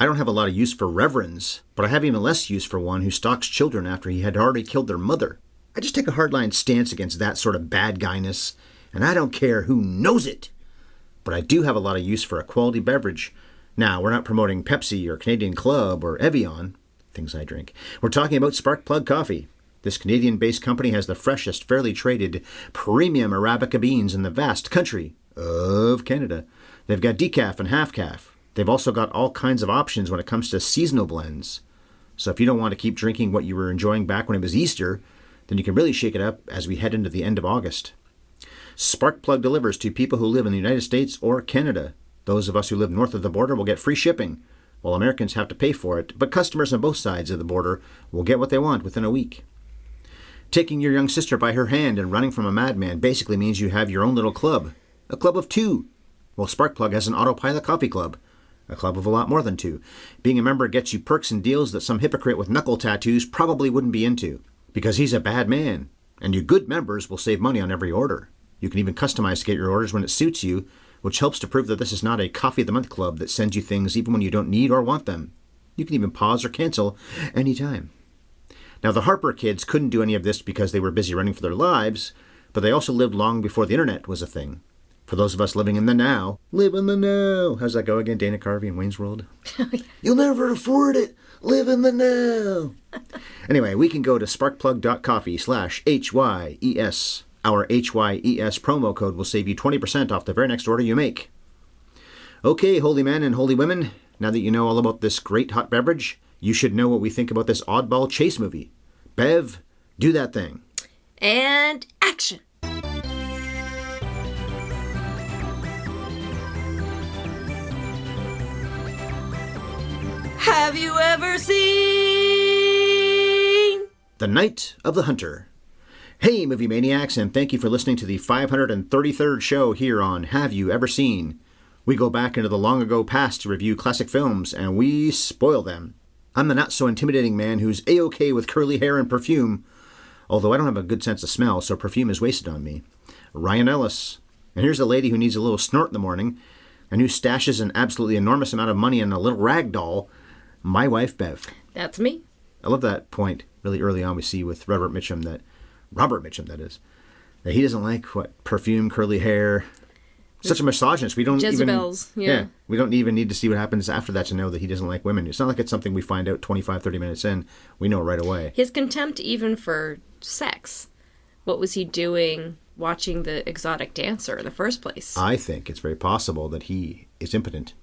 I don't have a lot of use for reverends, but I have even less use for one who stalks children after he had already killed their mother. I just take a hardline stance against that sort of bad guyness, and I don't care who knows it. But I do have a lot of use for a quality beverage. Now, we're not promoting Pepsi or Canadian Club or Evian, things I drink. We're talking about Sparkplug Coffee. This Canadian-based company has the freshest, fairly traded, premium Arabica beans in the vast country of Canada. They've got decaf and half-calf. They've also got all kinds of options when it comes to seasonal blends. So if you don't want to keep drinking what you were enjoying back when it was Easter, then you can really shake it up as we head into the end of August. Sparkplug delivers to people who live in the United States or Canada. Those of us who live north of the border will get free shipping, while Americans have to pay for it, but customers on both sides of the border will get what they want within a week. Taking your young sister by her hand and running from a madman basically means you have your own little club. A club of two. Well, Sparkplug has an autopilot coffee club. A club of a lot more than two. Being a member gets you perks and deals that some hypocrite with knuckle tattoos probably wouldn't be into. Because he's a bad man. And you good members will save money on every order. You can even customize to get your orders when it suits you, which helps to prove that this is not a Coffee of the Month club that sends you things even when you don't need or want them. You can even pause or cancel anytime. Now, the Harper kids couldn't do any of this because they were busy running for their lives, but they also lived long before the internet was a thing. For those of us living in the now, live in the now. How's that go again, Dana Carvey in Wayne's World? You'll never afford it. Live in the now. Anyway, we can go to sparkplug.coffee/HYES. Our HYES promo code will save you 20% off the very next order you make. Okay, holy men and holy women, now that you know all about this great hot beverage, you should know what we think about this oddball chase movie. Bev, do that thing. And action. Have you ever seen The Night of the Hunter? Hey, movie maniacs, and thank you for listening to the 533rd show here on Have You Ever Seen? We go back into the long ago past to review classic films, and we spoil them. I'm the not-so-intimidating man who's A-OK with curly hair and perfume, although I don't have a good sense of smell, so perfume is wasted on me. Ryan Ellis. And here's a lady who needs a little snort in the morning, and who stashes an absolutely enormous amount of money in a little rag doll. My wife, Bev. That's me. I love that point really early on we see with Robert Mitchum, that he doesn't like, perfume, curly hair. Such a misogynist. We don't Jezebels, yeah. We don't even need to see what happens after that to know that he doesn't like women. It's not like it's something we find out 25, 30 minutes in. We know right away. His contempt even for sex. What was he doing watching the exotic dancer in the first place? I think it's very possible that he is impotent.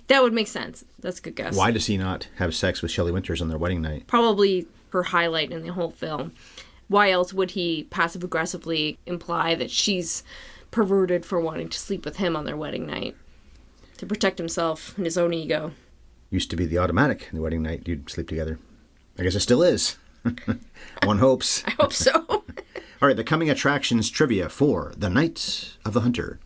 That would make sense. That's a good guess. Why does he not have sex with Shelley Winters on their wedding night? Probably her highlight in the whole film. Why else would he passive-aggressively imply that she's perverted for wanting to sleep with him on their wedding night? To protect himself and his own ego. Used to be the automatic. The wedding night, you'd sleep together. I guess it still is. One hopes. I hope so. All right, the coming attractions trivia for The Night of the Hunter.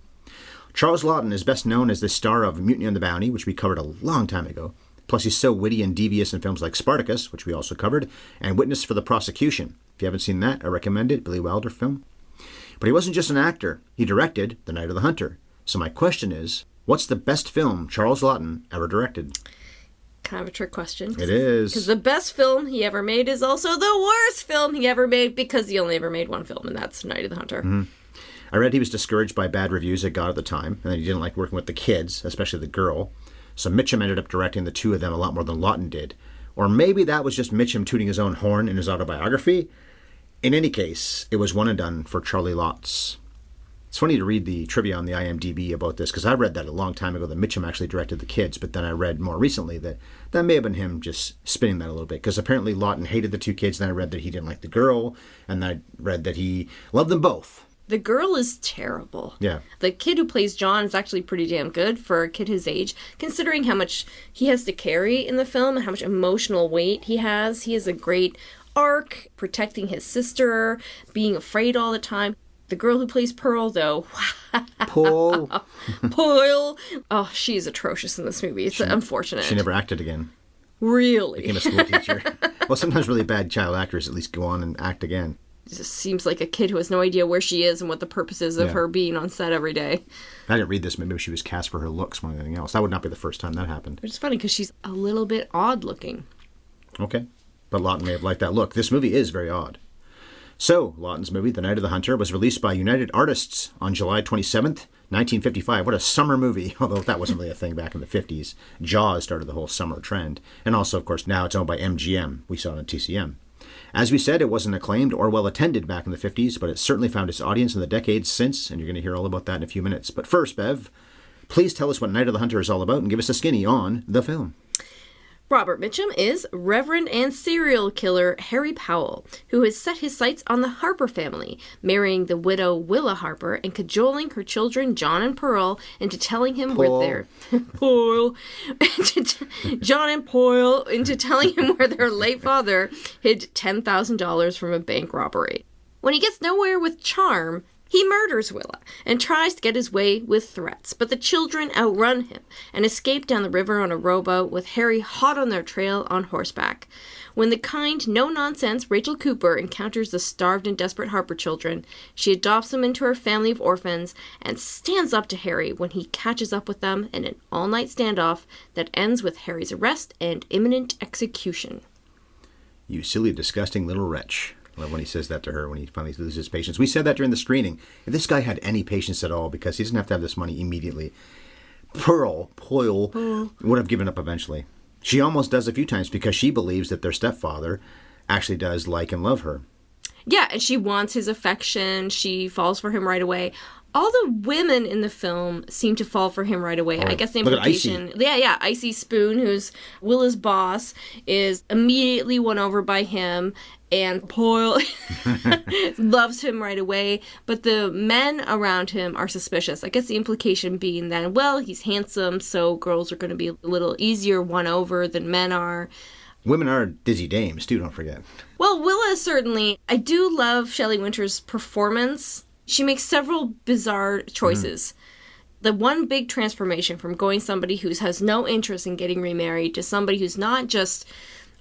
Charles Laughton is best known as the star of Mutiny on the Bounty, which we covered a long time ago. Plus, he's so witty and devious in films like Spartacus, which we also covered, and Witness for the Prosecution. If you haven't seen that, I recommend it. Billy Wilder film. But he wasn't just an actor. He directed The Night of the Hunter. So my question is, what's the best film Charles Laughton ever directed? Kind of a trick question. It is. Because the best film he ever made is also the worst film he ever made, because he only ever made one film, and that's Night of the Hunter. Mm-hmm. I read he was discouraged by bad reviews it got at the time, and that he didn't like working with the kids, especially the girl. So Mitchum ended up directing the two of them a lot more than Laughton did. Or maybe that was just Mitchum tooting his own horn in his autobiography. In any case, it was one and done for Charlie Lots. It's funny to read the trivia on the IMDb about this, because I read that a long time ago that Mitchum actually directed the kids, but then I read more recently that that may have been him just spinning that a little bit, because apparently Laughton hated the two kids, and then I read that he didn't like the girl, and I read that he loved them both. The girl is terrible. Yeah. The kid who plays John is actually pretty damn good for a kid his age, considering how much he has to carry in the film and how much emotional weight he has. He has a great arc, protecting his sister, being afraid all the time. The girl who plays Pearl, though. Pearl. Pearl. Oh, she's atrocious in this movie. It's unfortunate. She never acted again. Really? Became a school teacher. Well, sometimes really bad child actors at least go on and act again. just seems like a kid who has no idea where she is and what the purpose is of her being on set every day. I didn't read this. Maybe she was cast for her looks more than anything else. That would not be the first time that happened. Which is funny because she's a little bit odd looking. Okay. But Laughton may have liked that look. This movie is very odd. So, Laughton's movie, The Night of the Hunter, was released by United Artists on July 27th, 1955. What a summer movie, although that wasn't really a thing back in the 50s. Jaws started the whole summer trend. And also, of course, now it's owned by MGM. We saw it on TCM. As we said, it wasn't acclaimed or well attended back in the 50s, but it certainly found its audience in the decades since, and you're going to hear all about that in a few minutes. But first, Bev, please tell us what Night of the Hunter is all about and give us a skinny on the film. Robert Mitchum is Reverend and serial killer Harry Powell, who has set his sights on the Harper family, marrying the widow Willa Harper and cajoling her children John and Pearl into telling him where their John and Pearl into telling him where their late father hid $10,000 from a bank robbery. When he gets nowhere with charm, he murders Willa and tries to get his way with threats, but the children outrun him and escape down the river on a rowboat with Harry hot on their trail on horseback. When the kind, no-nonsense Rachel Cooper encounters the starved and desperate Harper children, she adopts them into her family of orphans and stands up to Harry when he catches up with them in an all-night standoff that ends with Harry's arrest and imminent execution. You silly, disgusting little wretch. I love when he says that to her when he finally loses his patience. We said that during the screening. If this guy had any patience at all, because he doesn't have to have this money immediately, Pearl would have given up eventually. She almost does a few times because she believes that their stepfather actually does like and love her. Yeah, and she wants his affection. She falls for him right away. All the women in the film seem to fall for him right away. I guess the implication... Icy Spoon, who's Willa's boss, is immediately won over by him, and Poyle loves him right away. But the men around him are suspicious. I guess the implication being that, well, he's handsome, so girls are going to be a little easier won over than men are. Women are dizzy dames, too, don't forget. Well, Willa certainly... I do love Shelley Winter's performance. She makes several bizarre choices. The one big transformation from going somebody who has no interest in getting remarried to somebody who's not just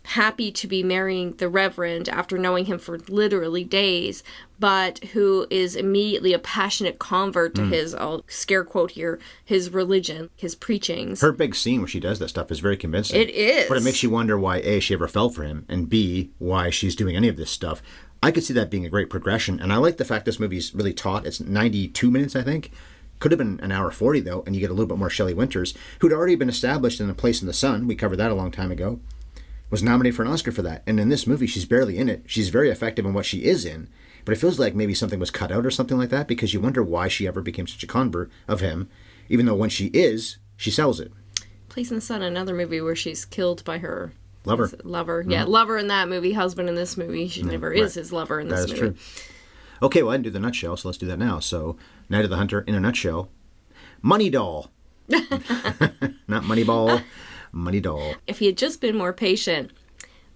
happy to be marrying the Reverend after knowing him for literally days, but who is immediately a passionate convert to his, I'll scare quote here, his religion, his preachings. Her big scene where she does that stuff is very convincing. It is. But it makes you wonder why, A, she ever fell for him, and B, why she's doing any of this stuff. I could see that being a great progression, and I like the fact this movie's really taut. It's 92 minutes, I think. Could have been an hour 40, though, and you get a little bit more Shelley Winters, who'd already been established in A Place in the Sun. We covered that a long time ago. Was nominated for an Oscar for that. And in this movie, she's barely in it. She's very effective in what she is in, but it feels like maybe something was cut out or something like that, because you wonder why she ever became such a convert of him, even though when she is, she sells it. Place in the Sun, another movie where she's killed by her... Lover. Yeah, lover in that movie, husband in this movie. She never is his lover in this movie. That is true. Okay, well, I didn't do the nutshell, so let's do that now. So, Night of the Hunter, in a nutshell, Money Doll. Not Moneyball, Money Doll. If he had just been more patient,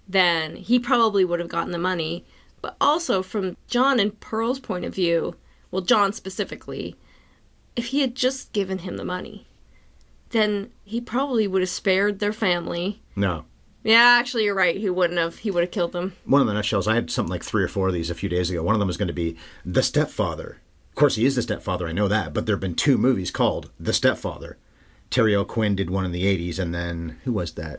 then he probably would have gotten the money. But also, from John and Pearl's point of view, well, John specifically, if he had just given him the money, then he probably would have spared their family. No. Yeah, actually, you're right. He wouldn't have. He would have killed them. One of the nutshells, I had something like 3 or 4 of these a few days ago. One of them was going to be The Stepfather. Of course, he is the stepfather, I know that, but there have been 2 movies called The Stepfather. Terry O'Quinn did one in the 80s, and then, who was that?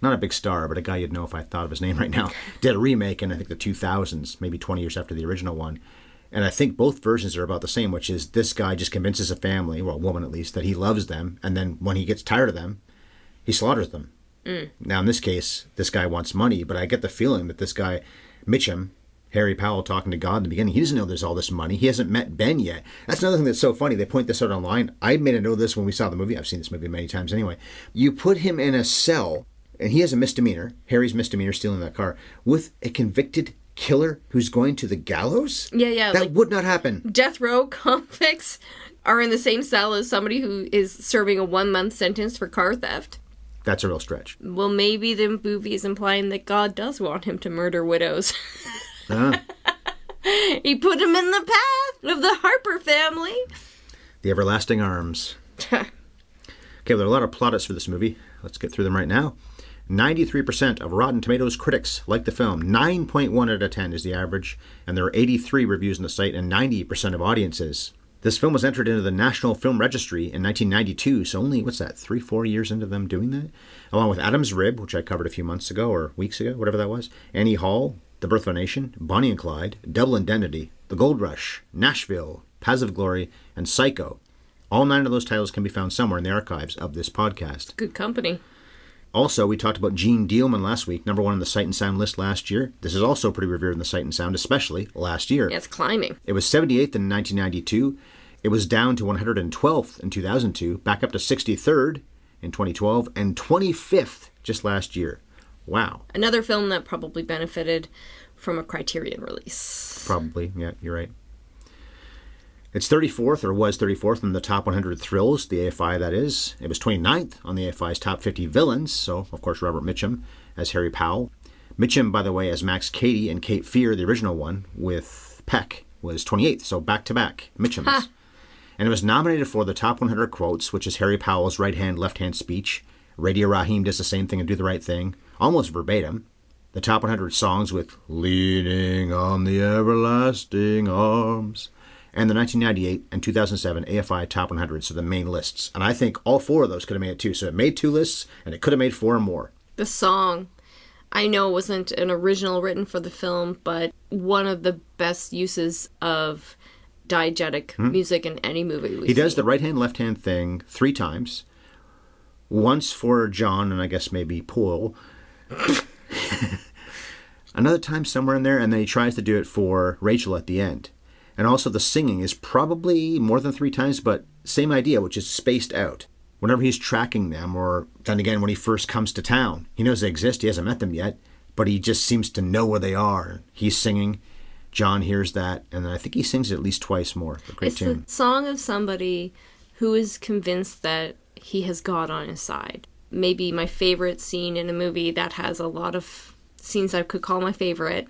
Not a big star, but a guy you'd know if I thought of his name right now. Did a remake in, I think, the 2000s, maybe 20 years after the original one. And I think both versions are about the same, which is this guy just convinces a family, well, a woman at least, that he loves them, and then when he gets tired of them, he slaughters them. Now, in this case, this guy wants money, but I get the feeling that this guy, Mitchum, Harry Powell talking to God in the beginning, he doesn't know there's all this money. He hasn't met Ben yet. That's another thing that's so funny. They point this out online. I made a note of this when we saw the movie. I've seen this movie many times anyway. You put him in a cell, and he has a misdemeanor, Harry's misdemeanor, stealing that car, with a convicted killer who's going to the gallows? Yeah. That would not happen. Death row convicts are in the same cell as somebody who is serving a 1-month sentence for car theft. That's a real stretch. Well, maybe the movie is implying that God does want him to murder widows. He put him in the path of the Harper family. The everlasting arms. Okay, well, there are a lot of plaudits for this movie. Let's get through them right now. 93% of Rotten Tomatoes critics like the film. 9.1 out of 10 is the average, and there are 83 reviews on the site and 90% of audiences. This film was entered into the National Film Registry in 1992, so only, 3-4 years into them doing that? Along with Adam's Rib, which I covered a few months ago, or weeks ago, whatever that was, Annie Hall, The Birth of a Nation, Bonnie and Clyde, Double Indemnity, The Gold Rush, Nashville, Paths of Glory, and Psycho. All 9 of those titles can be found somewhere in the archives of this podcast. Good company. Also, we talked about Gene Dealman last week, number 1 on the Sight and Sound list last year. This is also pretty revered in the Sight and Sound, especially last year. Yeah, it's climbing. It was 78th in 1992. It was down to 112th in 2002, back up to 63rd in 2012, and 25th just last year. Wow. Another film that probably benefited from a Criterion release. Probably, yeah, you're right. It's 34th, or was 34th, in the top 100 thrills, the AFI that is. It was 29th on the AFI's top 50 villains, so, of course, Robert Mitchum as Harry Powell. Mitchum, by the way, as Max Cady and Cape Fear, the original one, with Peck, was 28th, so back-to-back Mitchums. And it was nominated for the top 100 quotes, which is Harry Powell's right-hand, left-hand speech. Radio Raheem does the same thing and do the right thing, almost verbatim. The top 100 songs with Leaning on the Everlasting Arms. And the 1998 and 2007 AFI Top 100, so the main lists. And I think all 4 of those could have made it too. So it made 2 lists, and it could have made 4 or more. The song, I know it wasn't an original written for the film, but one of the best uses of diegetic music in any movie He does the right-hand, left-hand thing 3 times. Once for John, and I guess maybe Paul. Another time somewhere in there, and then he tries to do it for Rachel at the end. And also the singing is probably more than 3 times, but same idea, which is spaced out. Whenever he's tracking them, or then again when he first comes to town, he knows they exist, he hasn't met them yet, but he just seems to know where they are. He's singing, John hears that, and I think he sings it at least twice more. A great tune. It's the song of somebody who is convinced that he has God on his side. Maybe my favorite scene in a movie that has a lot of scenes I could call my favorite.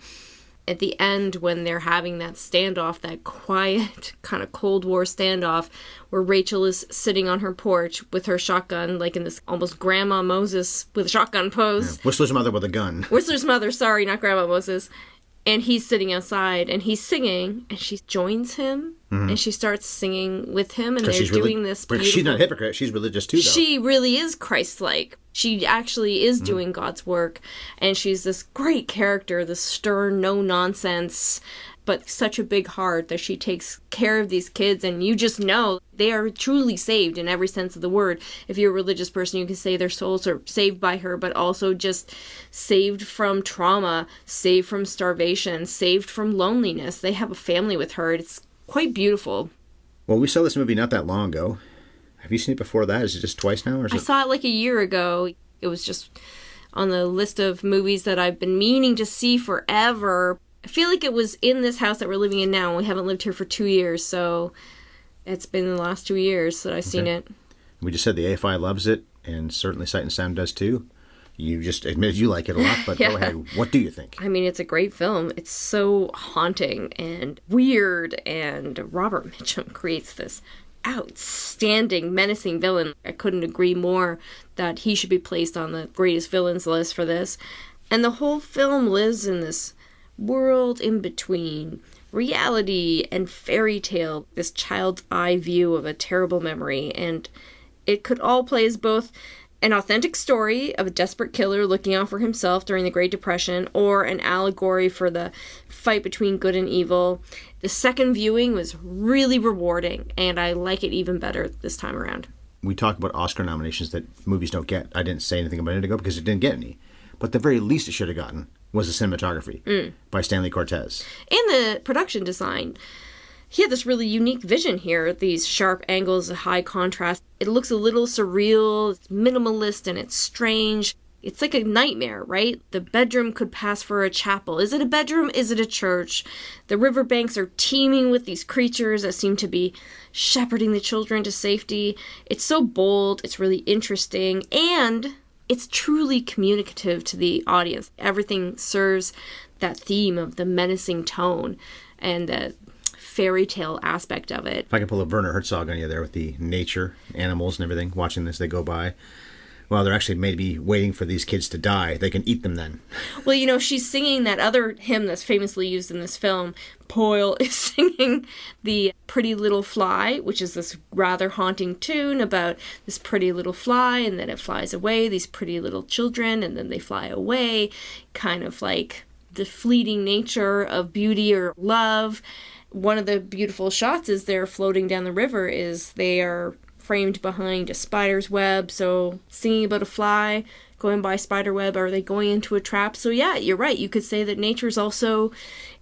At the end, when they're having that standoff, that quiet kind of Cold War standoff, where Rachel is sitting on her porch with her shotgun, like in this almost Grandma Moses with a shotgun pose. Yeah. Whistler's mother with a gun. Whistler's mother, sorry, not Grandma Moses. And he's sitting outside, and he's singing, and she joins him, and she starts singing with him, and they're doing this beautiful... She's not a hypocrite, she's religious too, though. She really is Christ-like. She actually is doing God's work, and she's this great character, this stern, no-nonsense, but such a big heart that she takes care of these kids, and you just know they are truly saved in every sense of the word. If you're a religious person, you can say their souls are saved by her, but also just saved from trauma, saved from starvation, saved from loneliness. They have a family with her. It's quite beautiful. Well, we saw this movie not that long ago. Have you seen it before that? Is it just twice now? Or I saw it like a year ago. It was just on the list of movies that I've been meaning to see forever. I feel like it was in this house that we're living in now, and we haven't lived here for 2 years, so it's been the last 2 years that I've seen it. We just said the AFI loves it, and certainly Sight and Sound does too. You just admitted you like it a lot, but Go ahead. What do you think? I mean, it's a great film. It's so haunting and weird, and Robert Mitchum creates this outstanding, menacing villain. I couldn't agree more that he should be placed on the greatest villains list for this. And the whole film lives in this world in between reality and fairy tale, this child's eye view of a terrible memory. And it could all play as both an authentic story of a desperate killer looking out for himself during the Great Depression, or an allegory for the fight between good and evil. The second viewing was really rewarding, and I like it even better this time around. We talk about Oscar nominations that movies don't get. I didn't say anything about it ago because it didn't get any. But the very least it should have gotten was the cinematography by Stanley Cortez. And the production design. He had this really unique vision here, these sharp angles, high contrast. It looks a little surreal, it's minimalist, and it's strange. It's like a nightmare, right? The bedroom could pass for a chapel. Is it a bedroom? Is it a church? The riverbanks are teeming with these creatures that seem to be shepherding the children to safety. It's so bold, it's really interesting, and it's truly communicative to the audience. Everything serves that theme of the menacing tone and the fairy tale aspect of it. If I can pull a Werner Herzog on you there with the nature, animals and everything, watching this, they go by. Well, they're actually maybe waiting for these kids to die. They can eat them then. Well, you know, she's singing that other hymn that's famously used in this film. Poyle is singing the Pretty Little Fly, which is this rather haunting tune about this pretty little fly, and then it flies away, these pretty little children, and then they fly away, kind of like the fleeting nature of beauty or love. One of the beautiful shots is they're floating down the river, is they are framed behind a spider's web, so singing about a fly going by spider web, are they going into a trap? So yeah, you're right, you could say that nature's also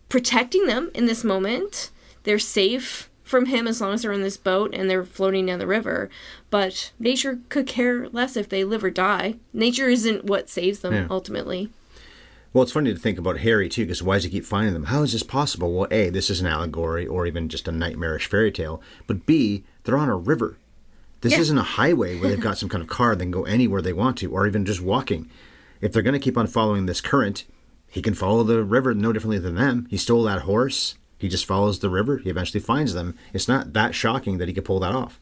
protecting them in this moment. They're safe from him as long as they're in this boat and they're floating down the river, but nature could care less if they live or die. Nature isn't what saves them, ultimately. Well, it's funny to think about Harry, too, because why does he keep finding them? How is this possible? Well, A, this is an allegory or even just a nightmarish fairy tale, but B, they're on a river. This isn't a highway where they've got some kind of car that can go anywhere they want to, or even just walking. If they're going to keep on following this current, he can follow the river no differently than them. He stole that horse. He just follows the river. He eventually finds them. It's not that shocking that he could pull that off.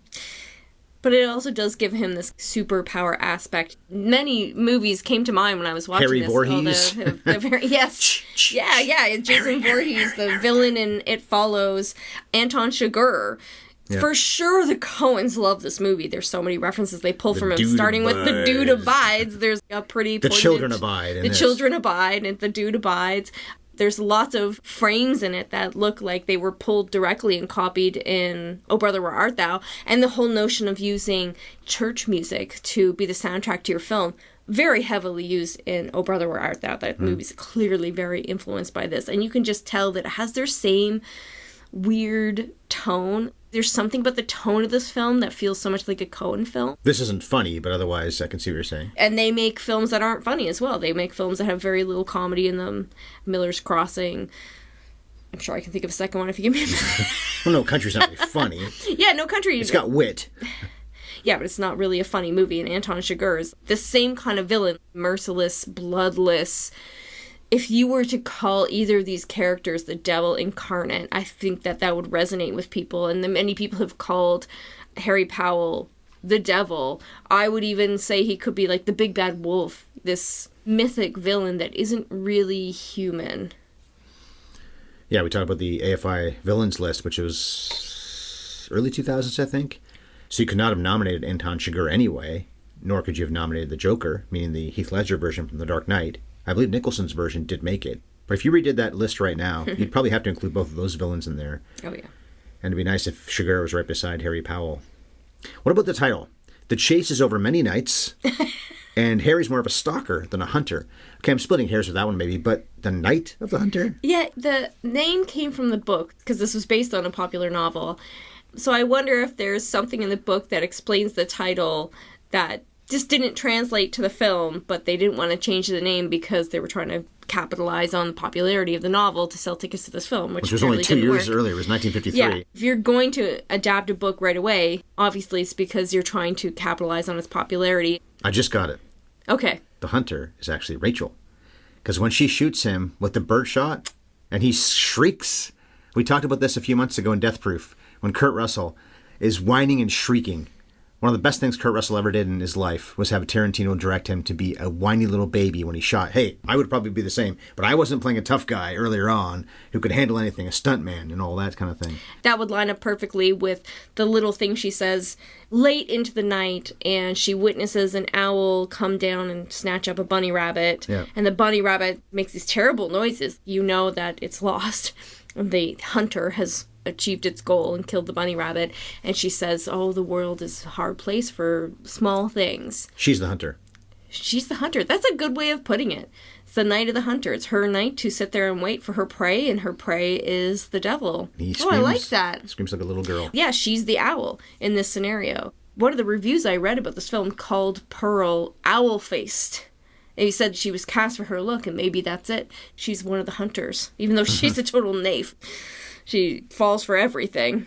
But it also does give him this superpower aspect. Many movies came to mind when I was watching Harry this. Voorhees. Yes. Yeah. Jason Voorhees, the villain in It Follows. Anton Chigurh. Yeah. For sure, the Coens love this movie. There's so many references they pull from him, starting with The Dude Abides. There's a pretty The Children Abide. The Children Abide and The Dude Abides. There's lots of frames in it that look like they were pulled directly and copied in Oh Brother, Where Art Thou? And the whole notion of using church music to be the soundtrack to your film, very heavily used in Oh Brother, Where Art Thou? That movie's clearly very influenced by this. And you can just tell that it has their same weird tone. There's something about the tone of this film that feels so much like a Coen film. This isn't funny, but otherwise I can see what you're saying. And they make films that aren't funny as well. They make films that have very little comedy in them. Miller's Crossing. I'm sure I can think of a second one if you give me a minute. Well, No Country's not really funny. Yeah, No Country. It's got wit. Yeah, but it's not really a funny movie. And Anton Chigurh is the same kind of villain. Merciless, bloodless. If you were to call either of these characters the devil incarnate, I think that would resonate with people. And many people have called Harry Powell the devil. I would even say he could be like the big bad wolf, this mythic villain that isn't really human. Yeah, we talked about the AFI villains list, which was early 2000s, I think. So you could not have nominated Anton Chigurh anyway, nor could you have nominated the Joker, meaning the Heath Ledger version from The Dark Knight. I believe Nicholson's version did make it. But if you redid that list right now, you'd probably have to include both of those villains in there. Oh, yeah. And it'd be nice if Chigurh was right beside Harry Powell. What about the title? The chase is over many nights, and Harry's more of a stalker than a hunter. Okay, I'm splitting hairs with that one maybe, but the Night of the Hunter? Yeah, the name came from the book, because this was based on a popular novel. So I wonder if there's something in the book that explains the title that just didn't translate to the film, but they didn't want to change the name because they were trying to capitalize on the popularity of the novel to sell tickets to this film, which was only 2 years earlier. It was 1953. Yeah, if you're going to adapt a book right away, obviously it's because you're trying to capitalize on its popularity. I just got it. Okay. The hunter is actually Rachel. Because when she shoots him with the bird shot, and he shrieks. We talked about this a few months ago in Death Proof, when Kurt Russell is whining and shrieking. One of the best things Kurt Russell ever did in his life was have Tarantino direct him to be a whiny little baby when he shot. Hey, I would probably be the same, but I wasn't playing a tough guy earlier on who could handle anything, a stuntman and all that kind of thing. That would line up perfectly with the little thing she says late into the night, and she witnesses an owl come down and snatch up a bunny rabbit. Yeah. And the bunny rabbit makes these terrible noises. You know that it's lost. And the hunter has achieved its goal and killed the bunny rabbit, and she says, oh, the world is a hard place for small things. She's the hunter. She's the hunter. That's a good way of putting it. It's the night of the hunter. It's her night to sit there and wait for her prey, and her prey is the devil. He screams, I like that. Screams like a little girl. Yeah, she's the owl in this scenario. One of the reviews I read about this film called Pearl owl-faced. And he said she was cast for her look, and maybe that's it. She's one of the hunters, even though she's a total naif. She falls for everything.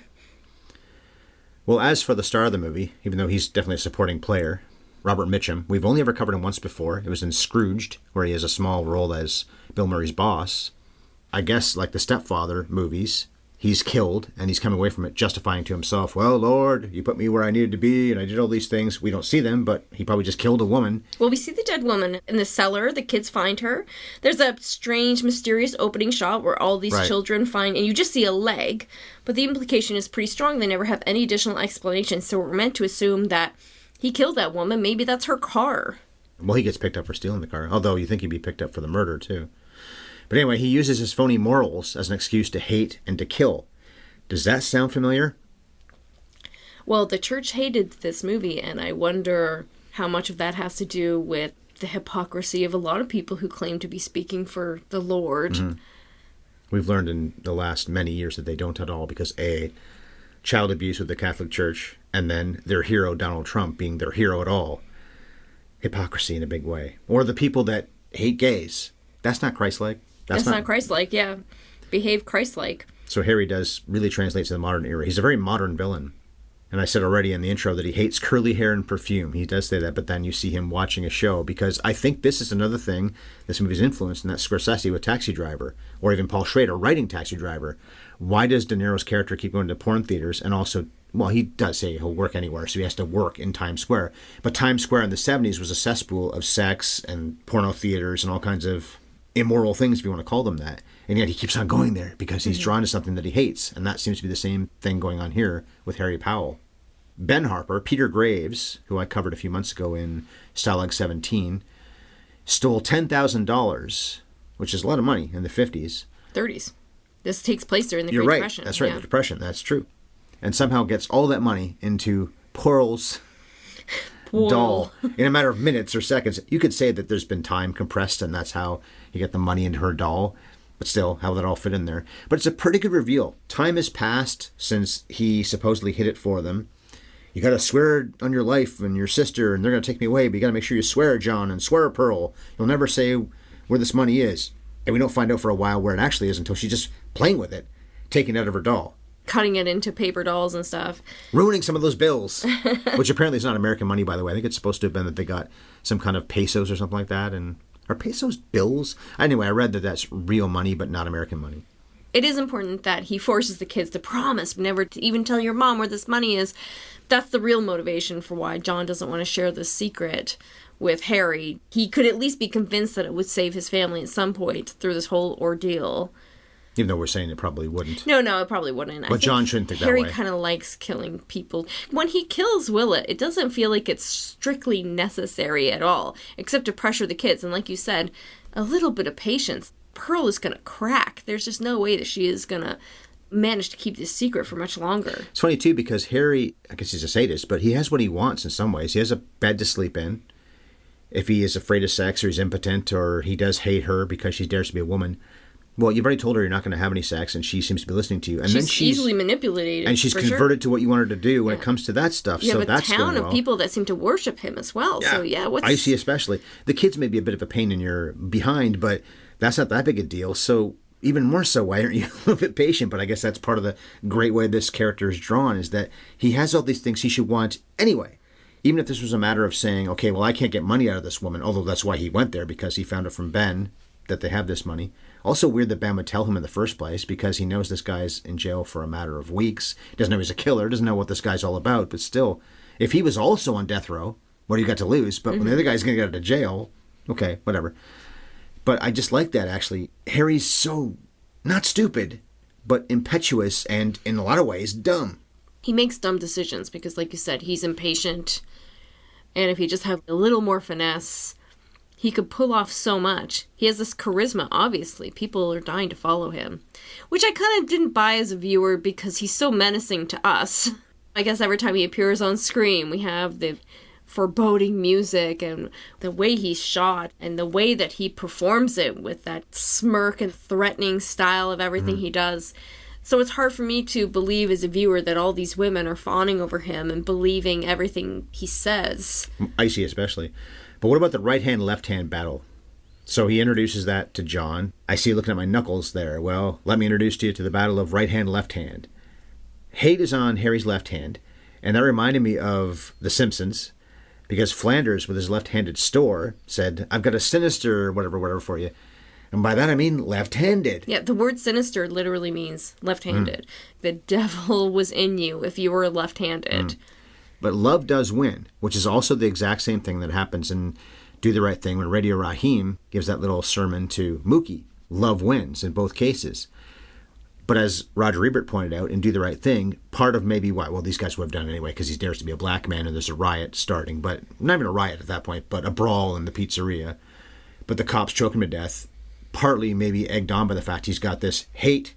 Well, as for the star of the movie, even though he's definitely a supporting player, Robert Mitchum, we've only ever covered him once before. It was in Scrooged, where he has a small role as Bill Murray's boss. I guess, like the Stepfather movies, he's killed, and he's coming away from it justifying to himself, well, Lord, you put me where I needed to be, and I did all these things. We don't see them, but he probably just killed a woman. Well, we see the dead woman in the cellar. The kids find her. There's a strange, mysterious opening shot where all these children find, and you just see a leg, but the implication is pretty strong. They never have any additional explanation, so we're meant to assume that he killed that woman. Maybe that's her car. Well, he gets picked up for stealing the car, although you think he'd be picked up for the murder, too. But anyway, he uses his phony morals as an excuse to hate and to kill. Does that sound familiar? Well, the church hated this movie, and I wonder how much of that has to do with the hypocrisy of a lot of people who claim to be speaking for the Lord. Mm-hmm. We've learned in the last many years that they don't at all because, A, child abuse with the Catholic Church, and then their hero, Donald Trump, being their hero at all. Hypocrisy in a big way. Or the people that hate gays. That's not Christ-like. That's not Christ-like, yeah. Behave Christ-like. So Harry does really translate to the modern era. He's a very modern villain. And I said already in the intro that he hates curly hair and perfume. He does say that, but then you see him watching a show because I think this is another thing this movie's influenced, and that's Scorsese with Taxi Driver, or even Paul Schrader writing Taxi Driver. Why does De Niro's character keep going to porn theaters and also, well, he does say he'll work anywhere, so he has to work in Times Square. But Times Square in the 70s was a cesspool of sex and porno theaters and all kinds of immoral things, if you want to call them that. And yet he keeps on going there because he's drawn to something that he hates. And that seems to be the same thing going on here with Harry Powell. Ben Harper, Peter Graves, who I covered a few months ago in Stalag 17, stole $10,000, which is a lot of money in the 50s. 30s. This takes place during the You're Great right. Depression. That's right, yeah. The Depression. That's true. And somehow gets all that money into Pearl's doll in a matter of minutes or seconds. You could say that there's been time compressed and that's how you get the money into her doll. But still, how that all fit in there. But it's a pretty good reveal. Time has passed since he supposedly hid it for them. You got to swear on your life and your sister, and they're going to take me away. But you got to make sure you swear, John, and swear, Pearl. You'll never say where this money is. And we don't find out for a while where it actually is until she's just playing with it, taking it out of her doll. Cutting it into paper dolls and stuff. Ruining some of those bills, which apparently is not American money, by the way. I think it's supposed to have been that they got some kind of pesos or something like that. And are pesos bills? Anyway, I read that that's real money, but not American money. It is important that he forces the kids to promise never to even tell your mom where this money is. That's the real motivation for why John doesn't want to share this secret with Harry. He could at least be convinced that it would save his family at some point through this whole ordeal. Even though we're saying it probably wouldn't. No, it probably wouldn't. But John shouldn't think Harry that way. Harry kind of likes killing people. When he kills Willett, it doesn't feel like it's strictly necessary at all, except to pressure the kids. And like you said, a little bit of patience. Pearl is going to crack. There's just no way that she is going to manage to keep this secret for much longer. It's funny, too, because Harry, I guess he's a sadist, but he has what he wants in some ways. He has a bed to sleep in. If he is afraid of sex or he's impotent or he does hate her because she dares to be a woman, well, you've already told her you're not going to have any sex, and she seems to be listening to you. And she's easily manipulated. And she's converted to what you want her to do when it comes to that stuff. You so have that's a town of people that seem to worship him as well. Yeah. So, yeah, I see especially. The kids may be a bit of a pain in your behind, but that's not that big a deal. So even more so, why aren't you a little bit patient? But I guess that's part of the great way this character is drawn, is that he has all these things he should want anyway. Even if this was a matter of saying, okay, well, I can't get money out of this woman, although that's why he went there, because he found it from Ben that they have this money. Also weird that Ben would tell him in the first place, because he knows this guy's in jail for a matter of weeks. He doesn't know he's a killer, doesn't know what this guy's all about, but still, if he was also on death row, what do you got to lose? But when the other guy's going to get out of jail, okay, whatever. But I just like that, actually. Harry's so, not stupid, but impetuous and, in a lot of ways, dumb. He makes dumb decisions because, like you said, he's impatient. And if he just had a little more finesse, he could pull off so much. He has this charisma, obviously. People are dying to follow him. Which I kind of didn't buy as a viewer because he's so menacing to us. I guess every time he appears on screen, we have the foreboding music and the way he's shot and the way that he performs it with that smirk and threatening style of everything he does. So it's hard for me to believe as a viewer that all these women are fawning over him and believing everything he says. Icy especially. But what about the right-hand, left-hand battle? So he introduces that to John. I see you looking at my knuckles there. Well, let me introduce you to the battle of right-hand, left-hand. Hate is on Harry's left hand, and that reminded me of The Simpsons, because Flanders, with his left-handed store, said, I've got a sinister whatever for you. And by that I mean left-handed. Yeah, the word sinister literally means left-handed. The devil was in you if you were left-handed. But love does win, which is also the exact same thing that happens in Do the Right Thing when Radio Raheem gives that little sermon to Mookie. Love wins in both cases. But as Roger Ebert pointed out in Do the Right Thing, part of maybe why, well, these guys would have done it anyway because he dares to be a black man and there's a riot starting, but not even a riot at that point, but a brawl in the pizzeria. But the cops choke him to death, partly maybe egged on by the fact he's got this hate,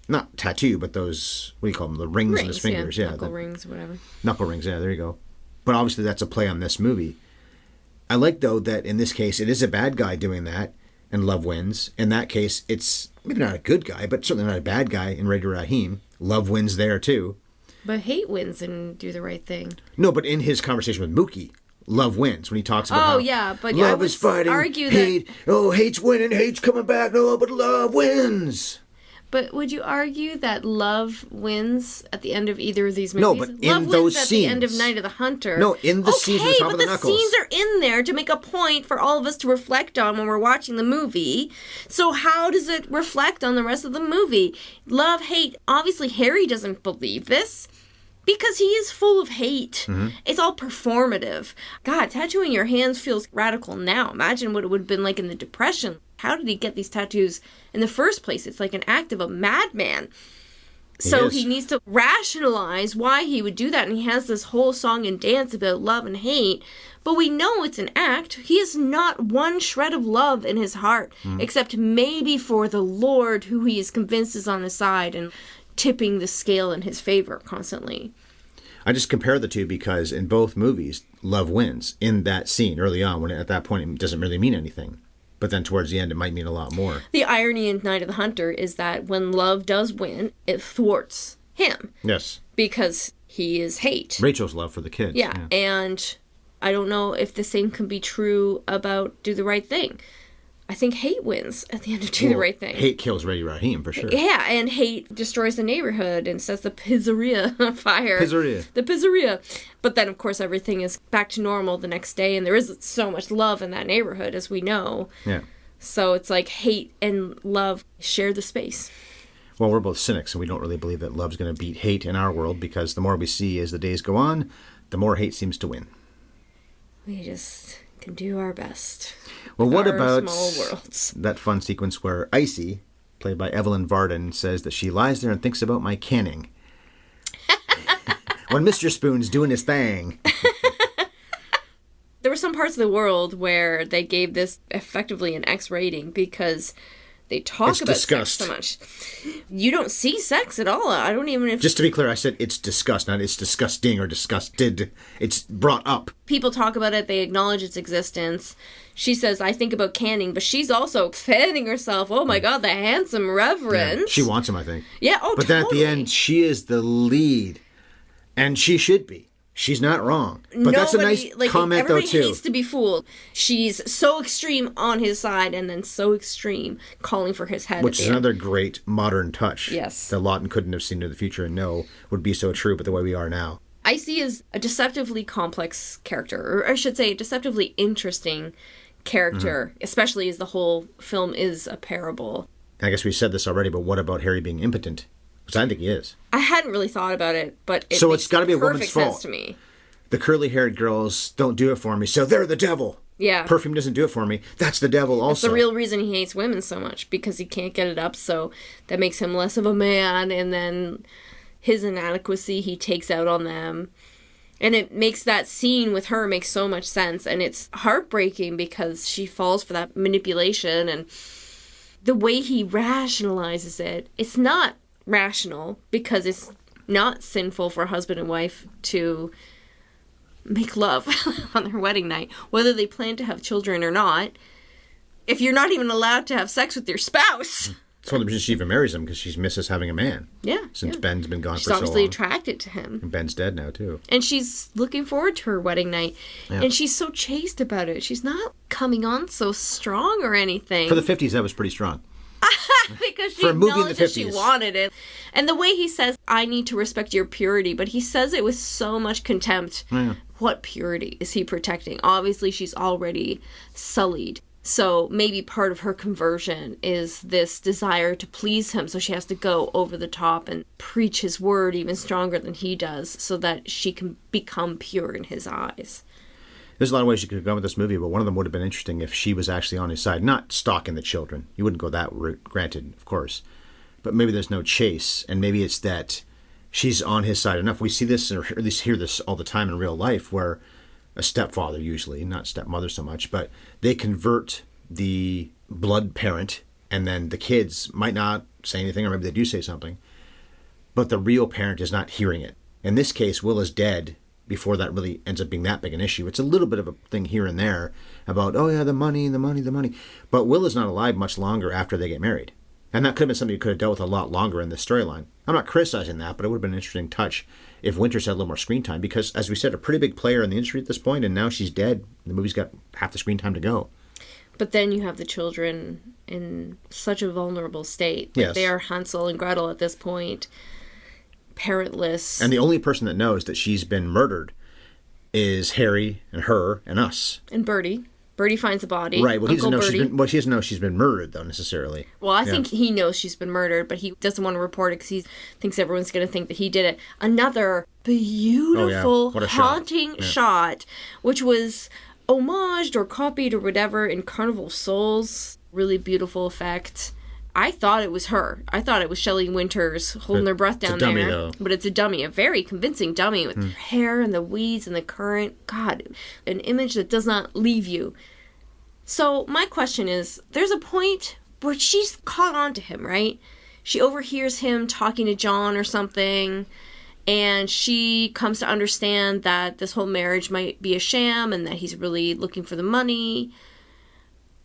not tattoo, but those, what do you call them, the rings on his fingers. Yeah, knuckle rings, whatever. Knuckle rings, yeah, there you go. But obviously that's a play on this movie. I like, though, that in this case it is a bad guy doing that, and love wins. In that case, it's maybe not a good guy, but certainly not a bad guy in Radio Raheem. Love wins there, too. But hate wins in Do the Right Thing. No, but in his conversation with Mookie, love wins when he talks about how yeah, but love is fighting, argue hate, hate's winning, hate's coming back, no, but love wins. But would you argue that love wins at the end of either of these movies? No, but in those scenes. At the end of Night of the Hunter. No, in the scenes with Top of the Knuckles. Okay, but the scenes are in there to make a point for all of us to reflect on when we're watching the movie. So how does it reflect on the rest of the movie? Love, hate. Obviously, Harry doesn't believe this. Because he is full of hate. It's all performative. God, tattooing your hands feels radical now. Imagine what it would have been like in the Depression. How did he get these tattoos in the first place? It's like an act of a madman. So he needs to rationalize why he would do that. And he has this whole song and dance about love and hate. But we know it's an act. He has not one shred of love in his heart. Except maybe for the Lord, who he is convinced is on his side. And tipping the scale in his favor constantly. I just compare the two because in both movies, love wins in that scene early on, when at that point it doesn't really mean anything. But then towards the end, it might mean a lot more. The irony in Night of the Hunter is that when love does win, it thwarts him. Yes. Because he is hate. Rachel's love for the kids. Yeah. And I don't know if the same can be true about Do the Right Thing. I think hate wins at the end of Do the Right Thing. Hate kills Radio Raheem, for sure. Yeah, and hate destroys the neighborhood and sets the pizzeria on fire. Pizzeria. The pizzeria. But then, of course, everything is back to normal the next day, and there is so much love in that neighborhood, as we know. Yeah. So it's like hate and love share the space. Well, we're both cynics, and we don't really believe that love's going to beat hate in our world, because the more we see as the days go on, the more hate seems to win. We just can do our best. Well, what about small worlds? That fun sequence where Icy, played by Evelyn Varden, says that she lies there and thinks about my canning. When Mr. Spoon's doing his thing. There were some parts of the world where they gave this effectively an X rating because they talk about sex so much. You don't see sex at all. I don't even... Just to be clear, I said it's discussed, not it's disgusting or disgusted. It's brought up. People talk about it. They acknowledge its existence. She says, I think about canning, but she's also fanning herself. Oh my God, the handsome reverend. Yeah, she wants him, I think. Yeah, but totally. Then at the end, she is the lead. And she should be. She's not wrong. But that's a nice comment, though, too. Everybody hates to be fooled. She's so extreme on his side and then so extreme calling for his head. Which is another great modern touch. Yes. That Laughton couldn't have seen into the future and know would be so true, but the way we are now. Icy is a deceptively complex character, or I should say a deceptively interesting character, especially as the whole film is a parable. I guess we said this already, but what about Harry being impotent? Which I think he is. I hadn't really thought about it, but it so makes it's got to be a woman's fault. Sense to me. The curly-haired girls don't do it for me, so they're the devil. Yeah. Perfume doesn't do it for me. That's the devil also. That's the real reason he hates women so much, because he can't get it up, so that makes him less of a man, and then his inadequacy he takes out on them. And it makes that scene with her make so much sense, and it's heartbreaking because she falls for that manipulation, and the way he rationalizes it, it's not rational, because it's not sinful for a husband and wife to make love on their wedding night, whether they plan to have children or not. If you're not even allowed to have sex with your spouse. It's one of the reasons she even marries him, because she misses having a man. Yeah. Since Ben's been gone she's for so long. She's obviously attracted to him. And Ben's dead now, too. And she's looking forward to her wedding night. Yeah. And she's so chaste about it. She's not coming on so strong or anything. For the 50s, that was pretty strong. Because she acknowledged that she wanted it. And the way he says, I need to respect your purity, but he says it with so much contempt. Yeah. What purity is he protecting? Obviously, she's already sullied So maybe part of her conversion is this desire to please him. So she has to go over the top and preach his word even stronger than he does so that she can become pure in his eyes. There's a lot of ways you could go with this movie, but one of them would have been interesting if she was actually on his side, not stalking the children. You wouldn't go that route, granted, of course. But maybe there's no chase, and maybe it's that she's on his side enough. We see this, or at least hear this all the time in real life, where a stepfather usually, not stepmother so much, but they convert the blood parent, and then the kids might not say anything, or maybe they do say something, but the real parent is not hearing it. In this case, Will is dead before that really ends up being that big an issue. It's a little bit of a thing here and there about, oh yeah, the money. But Will is not alive much longer after they get married. And that could have been something you could have dealt with a lot longer in this storyline. I'm not criticizing that, but it would have been an interesting touch if Winters had a little more screen time, because, as we said, a pretty big player in the industry at this point, and now she's dead. The movie's got half the screen time to go. But then you have the children in such a vulnerable state. Yes. They are Hansel and Gretel at this point, parentless. And the only person that knows that she's been murdered is Harry and her and us. And Bertie. Bertie finds the body. Right. Well, he doesn't know Bertie. she doesn't know she's been murdered, though, necessarily. Well, I think he knows she's been murdered, but he doesn't want to report it because he thinks everyone's going to think that he did it. Another beautiful, haunting shot, which was homaged or copied or whatever in Carnival of Souls. Really beautiful effect. I thought it was her. I thought it was Shelley Winters holding her breath down dummy, there. though. But it's a dummy, a very convincing dummy with her hair and the weeds and the current. God, an image that does not leave you. So my question is, there's a point where she's caught on to him, right? She overhears him talking to John or something, and she comes to understand that this whole marriage might be a sham and that he's really looking for the money.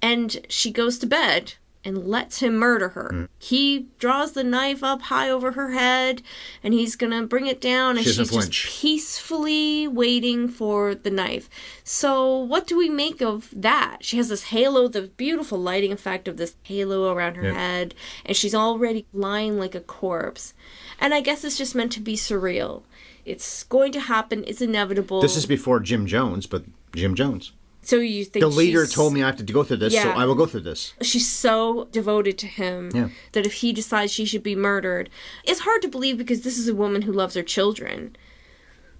And she goes to bed and lets him murder her. He draws the knife up high over her head, and he's gonna bring it down, and she's just peacefully waiting for the knife. So what do we make of that? She has this halo, the beautiful lighting effect of this halo around her head, and she's already lying like a corpse. And I guess it's just meant to be surreal. It's going to happen, it's inevitable. This is before Jim Jones, but Jim Jones. So you think the leader told me I have to go through this, so I will go through this. She's so devoted to him that if he decides she should be murdered, it's hard to believe because this is a woman who loves her children.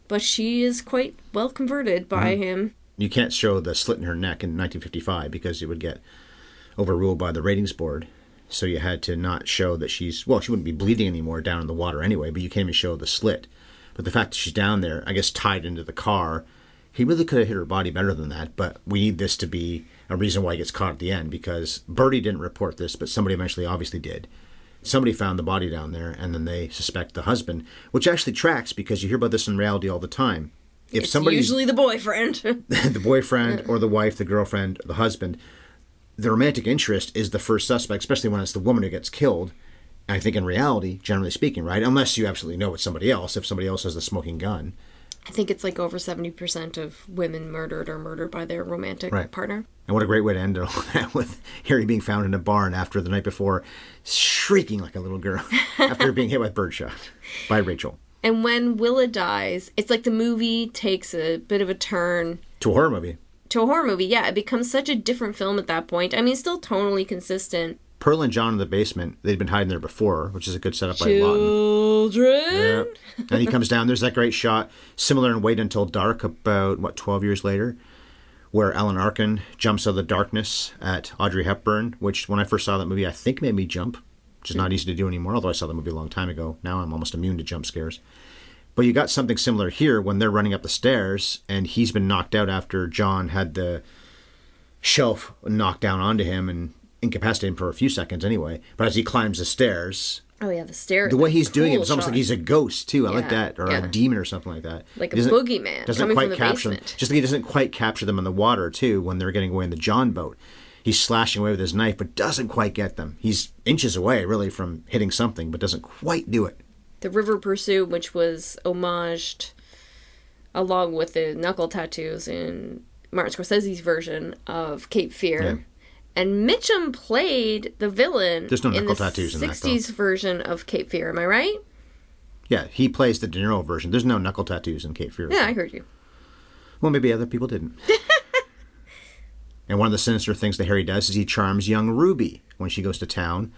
But she is quite well converted by him. You can't show the slit in her neck in 1955 because it would get overruled by the ratings board. So you had to not show that she wouldn't be bleeding anymore down in the water anyway, but you can't even show the slit. But the fact that she's down there, I guess tied into the car, he really could have hit her body better than that, but we need this to be a reason why he gets caught at the end, because Bertie didn't report this, but somebody eventually obviously did. Somebody found the body down there, and then they suspect the husband, which actually tracks because you hear about this in reality all the time. If it's usually the boyfriend. The boyfriend or the wife, the girlfriend, the husband, the romantic interest is the first suspect, especially when it's the woman who gets killed. I think in reality, generally speaking, right? Unless you absolutely know it's somebody else, if somebody else has the smoking gun. I think it's like over 70% of women murdered are murdered by their romantic partner. And what a great way to end it all with Harry being found in a barn after the night before, shrieking like a little girl after being hit with birdshot by Rachel. And when Willa dies, it's like the movie takes a bit of a turn. To a horror movie. To a horror movie, yeah. It becomes such a different film at that point. I mean, it's still tonally consistent. Pearl and John in the basement, they'd been hiding there before, which is a good setup by Laughton. Yeah. And he comes down, there's that great shot, similar in Wait Until Dark, about, 12 years later, where Alan Arkin jumps out of the darkness at Audrey Hepburn, which when I first saw that movie, I think made me jump, which is not easy to do anymore, although I saw the movie a long time ago. Now I'm almost immune to jump scares. But you got something similar here when they're running up the stairs, and he's been knocked out after John had the shelf knocked down onto him and incapacitated him for a few seconds anyway. But as he climbs the stairs... Oh, yeah, the stairs. The way he's doing it, it's almost like he's a ghost, too. I like that. Or a demon or something like that. Like a boogeyman coming from the basement. Just like he doesn't quite capture them in the water, too, when they're getting away in the John boat. He's slashing away with his knife, but doesn't quite get them. He's inches away, really, from hitting something, but doesn't quite do it. The River Pursuit, which was homaged along with the knuckle tattoos in Martin Scorsese's version of Cape Fear. Yeah. And Mitchum played the villain There's no knuckle tattoos in the 60s version of Cape Fear. Am I right? Yeah, he plays the De Niro version. There's no knuckle tattoos in Cape Fear. Yeah, I heard you. Well, maybe other people didn't. And one of the sinister things that Harry does is he charms young Ruby when she goes to town.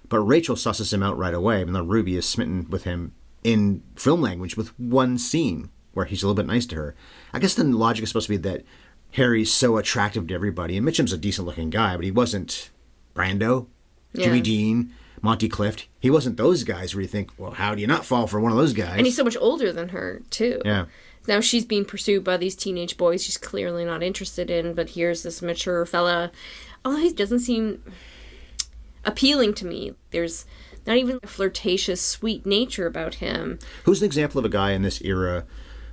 But Rachel susses him out right away, even though Ruby is smitten with him in film language with one scene where he's a little bit nice to her. I guess the logic is supposed to be that Harry's so attractive to everybody. And Mitchum's a decent-looking guy, but he wasn't Brando, Jimmy Dean, Monty Clift. He wasn't those guys where you think, well, how do you not fall for one of those guys? And he's so much older than her, too. Yeah. Now she's being pursued by these teenage boys she's clearly not interested in, but here's this mature fella. Although he doesn't seem appealing to me. There's not even a flirtatious, sweet nature about him. Who's an example of a guy in this era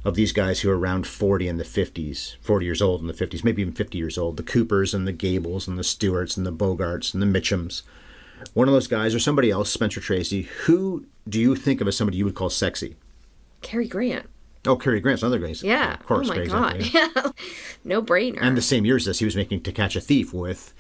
of these guys who are around 40 in the 50s, 40 years old in the 50s, maybe even 50 years old? The Coopers and the Gables and the Stewarts and the Bogarts and the Mitchums. One of those guys, or somebody else, Spencer Tracy, who do you think of as somebody you would call sexy? Cary Grant. Oh, Cary Grant's another guy. Yeah. Of course. Oh, my Gray's God. Yeah. No brainer. And the same year as this, he was making To Catch a Thief with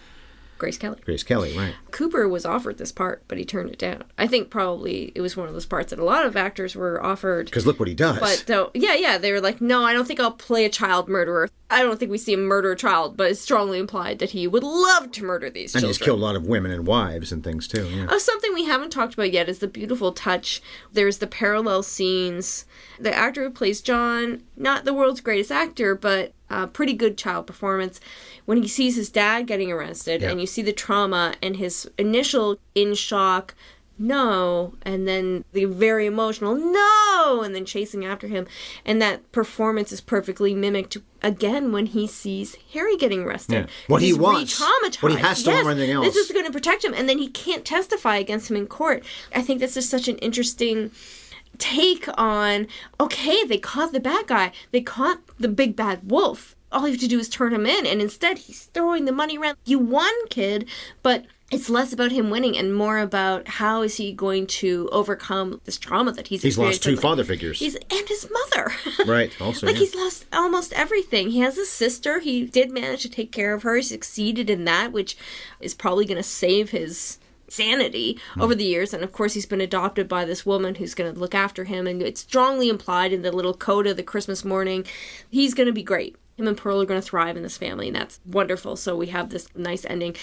Grace Kelly. Grace Kelly, right. Cooper was offered this part, but he turned it down. I think probably it was one of those parts that a lot of actors were offered. Because look what he does. But they were like, no, I don't think I'll play a child murderer. I don't think we see him murder a child, but it's strongly implied that he would love to murder these children. And he's killed a lot of women and wives and things too. Yeah. Oh, something we haven't talked about yet is the beautiful touch. There's the parallel scenes. The actor who plays John, not the world's greatest actor, but a pretty good child performance. When he sees his dad getting arrested, and you see the trauma and his initial in shock, no, and then the very emotional no, and then chasing after him. And that performance is perfectly mimicked again when he sees Harry getting arrested. Yeah. What he wants. Re-traumatized. What he has to or anything else. This is going to protect him, and then he can't testify against him in court. I think this is such an interesting take on, okay, they caught the bad guy. They caught the big bad wolf. All you have to do is turn him in, and instead he's throwing the money around. You won, kid, but it's less about him winning and more about how is he going to overcome this trauma that he's experienced. He's lost two father figures. And his mother. Right, also. He's lost almost everything. He has a sister. He did manage to take care of her. He succeeded in that, which is probably going to save his sanity over the years. And of course he's been adopted by this woman who's going to look after him, and it's strongly implied in the little coda the Christmas morning. He's going to be great. Him and Pearl are going to thrive in this family, and that's wonderful. So we have this nice ending,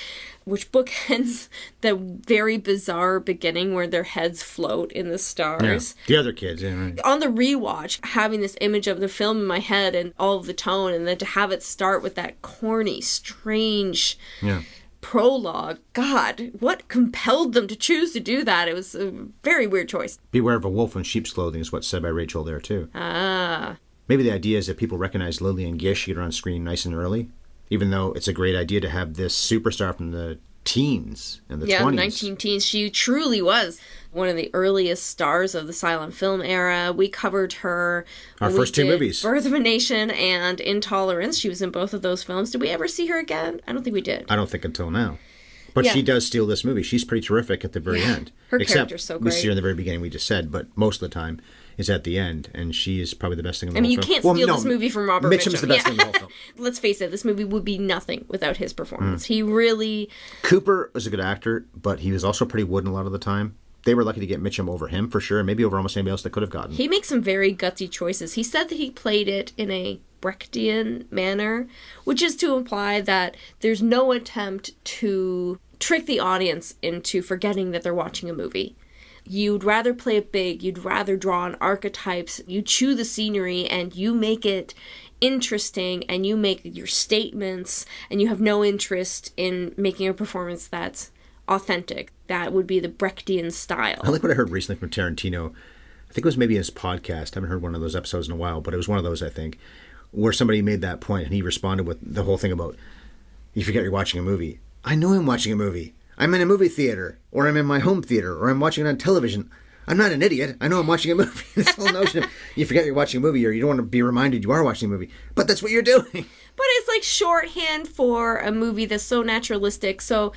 which bookends the very bizarre beginning where their heads float in the stars. Yeah. The other kids, yeah, right. On the rewatch, having this image of the film in my head and all of the tone, and then to have it start with that corny, strange prologue. God, what compelled them to choose to do that? It was a very weird choice. Beware of a wolf in sheep's clothing is what's said by Rachel there, too. Ah. Maybe the idea is that people recognize Lillian Gish, get her on screen nice and early, even though it's a great idea to have this superstar from the teens and the 20s. Yeah, the 19 teens. She truly was one of the earliest stars of the silent film era. We covered her. Our first two movies. Birth of a Nation and Intolerance. She was in both of those films. Did we ever see her again? I don't think we did. I don't think until now. But she does steal this movie. She's pretty terrific at the very end. Her character's so great. We see her in the very beginning, we just said, but most of the time is at the end, and she is probably the best thing in the whole film. You can't steal this movie from Robert Mitchum. Mitchum's the best thing in the whole film. Let's face it, this movie would be nothing without his performance. He really... Cooper was a good actor, but he was also pretty wooden a lot of the time. They were lucky to get Mitchum over him, for sure, and maybe over almost anybody else they could have gotten. He makes some very gutsy choices. He said that he played it in a Brechtian manner, which is to imply that there's no attempt to trick the audience into forgetting that they're watching a movie. You'd rather play it big, you'd rather draw on archetypes, you chew the scenery and you make it interesting and you make your statements, and you have no interest in making a performance that's authentic. That would be the Brechtian style. I like what I heard recently from Tarantino. I think it was maybe in his podcast. I haven't heard one of those episodes in a while, but it was one of those, I think, where somebody made that point and he responded with the whole thing about, you forget you're watching a movie. I know I'm watching a movie. I'm in a movie theater, or I'm in my home theater, or I'm watching it on television. I'm not an idiot. I know I'm watching a movie. This whole notion of you forget you're watching a movie, or you don't want to be reminded you are watching a movie. But that's what you're doing. But it's like shorthand for a movie that's so naturalistic. So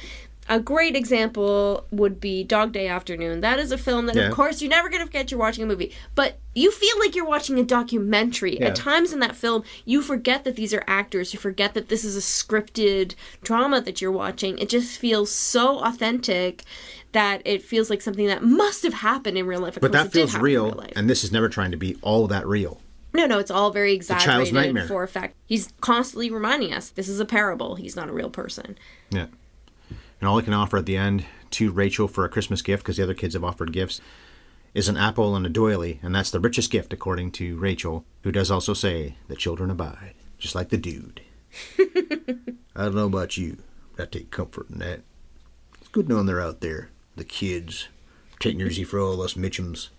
a great example would be Dog Day Afternoon. That is a film that, of course, you're never going to forget you're watching a movie. But you feel like you're watching a documentary. At times in that film, you forget that these are actors. You forget that this is a scripted drama that you're watching. It just feels so authentic that it feels like something that must have happened in real life. But that feels real, and this is never trying to be all that real. No, it's all very child's exaggerated nightmare. for effect. He's constantly reminding us, this is a parable. He's not a real person. Yeah. And all I can offer at the end to Rachel for a Christmas gift, because the other kids have offered gifts, is an apple and a doily, and that's the richest gift, according to Rachel, who does also say, the children abide, just like the dude. I don't know about you, but I take comfort in that. It's good knowing they're out there, the kids, taking it easy for all us Mitchums.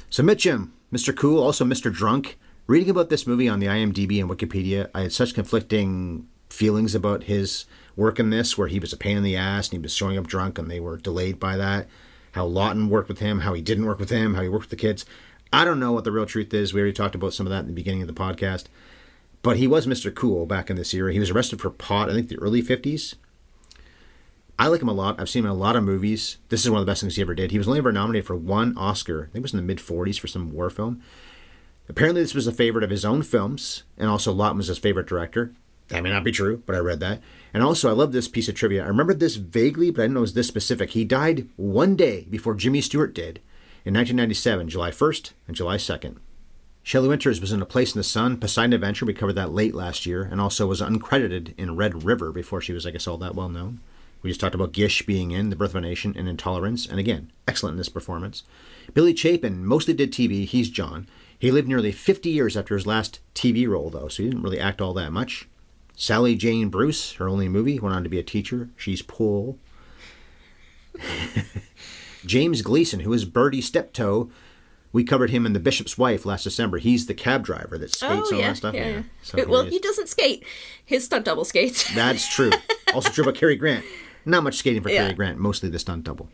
So Mitchum, Mr. Cool, also Mr. Drunk. Reading about this movie on the IMDb and Wikipedia, I had such conflicting feelings about his work in this, where he was a pain in the ass and he was showing up drunk and they were delayed by that. How Laughton worked with him, how he didn't work with him, how he worked with the kids. I don't know what the real truth is. We already talked about some of that in the beginning of the podcast. But he was Mr. Cool back in this era. He was arrested for pot, I think the early 50s. I like him a lot. I've seen him in a lot of movies. This is one of the best things he ever did. He was only ever nominated for one Oscar. I think it was in the mid-40s for some war film. Apparently this was a favorite of his own films, and also Laughton was his favorite director. That may not be true, but I read that. And also, I love this piece of trivia. I remember this vaguely, but I didn't know it was this specific. He died one day before Jimmy Stewart did, in 1997, July 1st and July 2nd. Shelley Winters was in A Place in the Sun, Poseidon Adventure. We covered that late last year, and also was uncredited in Red River before she was, I guess, all that well known. We just talked about Gish being in The Birth of a Nation and Intolerance, and again, excellent in this performance. Billy Chapin mostly did TV. He's John. He lived nearly 50 years after his last TV role, though, so he didn't really act all that much. Sally Jane Bruce, her only movie, went on to be a teacher. She's Paul. James Gleason, who is Bertie Steptoe. We covered him in The Bishop's Wife last December. He's the cab driver that skates and all that stuff. Yeah. So well, he doesn't skate. His stunt double skates. That's true. Also true about Cary Grant. Not much skating for Cary Grant, mostly the stunt double.